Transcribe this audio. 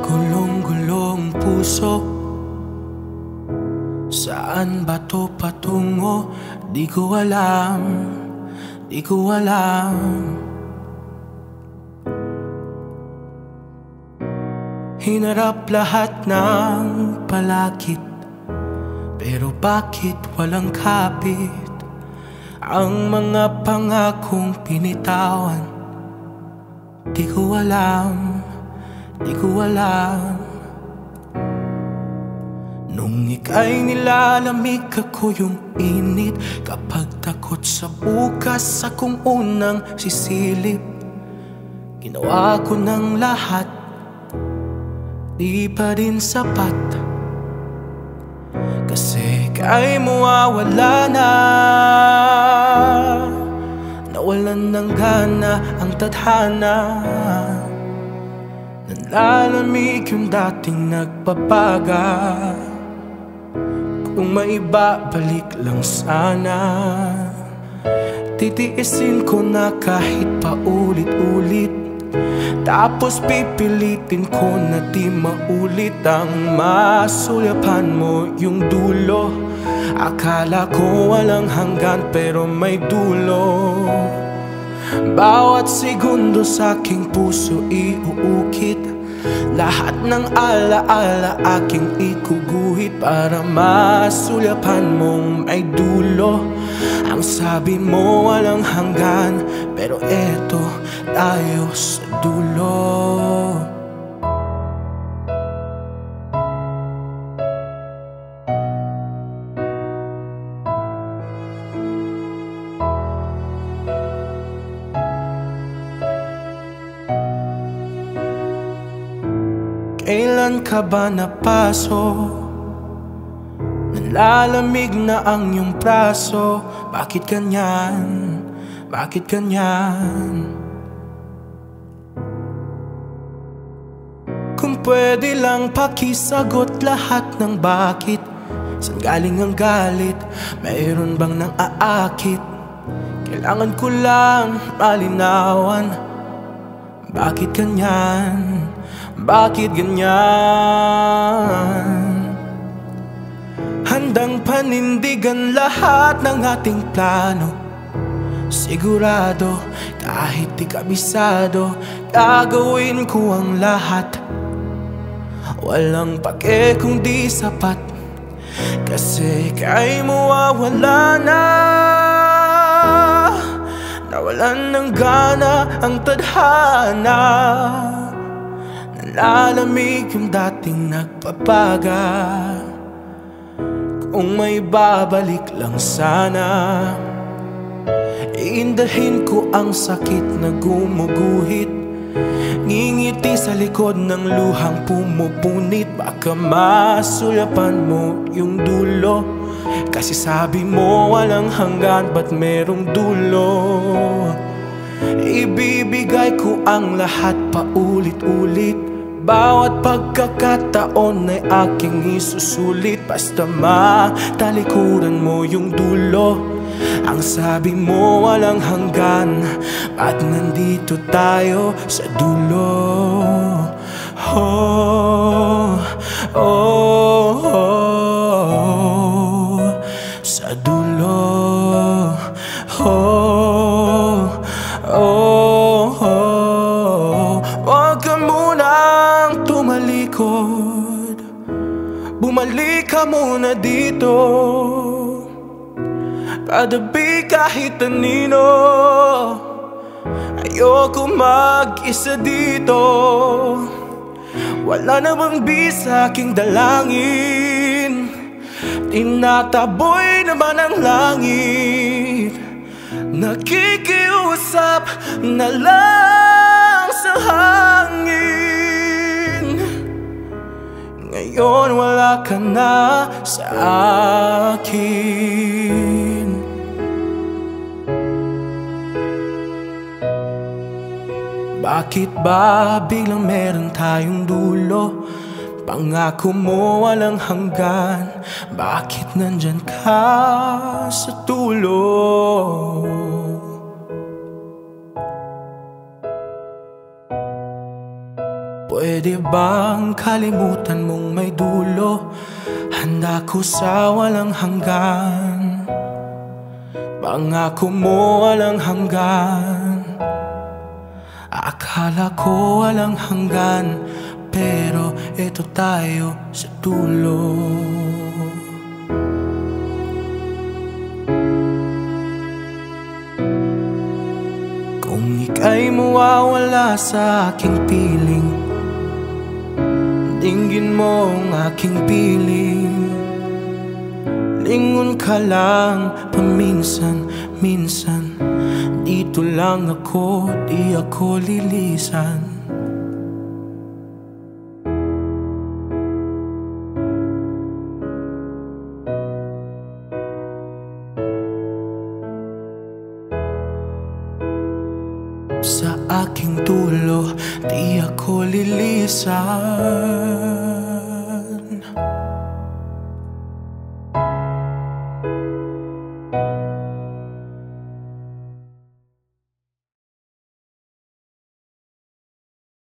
Gulong-gulong puso, saan ba to patungo? Di ko alam, di ko alam. Hinarap lahat ng palakit, pero bakit walang kapit? Ang mga pangakong pinitawan, di ko alam, di ko alam. Nung ika'y nilalamig ako yung init, kapag takot sa bukas akong unang sisilip. Ginawa ko ng lahat, di pa rin sapat, kasi ika'y mawawala na. Nawalan ng gana ang tadhana, nanlalamig yung dating nagpapaga. Kung maibabalik lang sana, titiisin ko na kahit paulit-ulit. Tapos pipilitin ko na di maulit ang masulyapan mo yung dulo. Akala ko walang hanggan pero may dulo. Bawat segundo sa aking puso iuukit, lahat ng alaala aking ikuguhit para masulyapan mong may dulo. Ang sabi mo walang hanggan, pero eto tayo sa dulo. Kailan ka ba napaso? Nalalamig na ang iyong braso. Bakit ganyan? Bakit ganyan? Kung pwede lang pakisagot lahat ng bakit. Saan galing ang galit? Mayroon bang nang aakit? Kailangan ko lang malinawan. Bakit ganyan? Bakit ganyan? Handang panindigan lahat ng ating plano. Sigurado, kahit di kabisado, gagawin ko ang lahat. Walang pake kung di sapat, kasi ika'y mawawala na. Nawalan ng gana ang tadhana, nanlalamig yung dating nagpapaga. Kung may babalik lang sana, iindahin ko ang sakit na gumuguhit. Ngingiti sa likod ng luhang pumupunit. Baka masulyapan mo yung dulo, kasi sabi mo walang hanggan, ba't merong dulo? Ibibigay ko ang lahat paulit-ulit. Bawat pagkakataon ay aking isusulit. Basta matalikuran mo yung dulo. Ang sabi mo walang hanggan, ba't nandito tayo sa dulo? Oh, oh, oh, sa dulo. Oh, oh, oh. Huwag ka munang tumalikod, bumalik ka muna dito. Kadabi kahit anino, ayoko mag-isa dito. Wala na bang bisa aking dalangin? Tinataboy naman ang langit. Nakikiusap na lang sa hangin. Ngayon wala ka na sa akin. Bakit ba biglang meron tayong dulo? Pangako mo walang hanggan, bakit nandyan ka sa dulo? Pwede bang kalimutan mong may dulo? Handa ko sa walang hanggan. Pangako mo walang hanggan. Akala ko walang hanggan, pero eto tayo sa dulo. Kung ika'y mawawala sa aking piling, dinggin mo ang aking piling. Lingon ka lang paminsan-minsan. Dito lang ako, di ako lilisan. Sa aking dulo, di ako lilisan.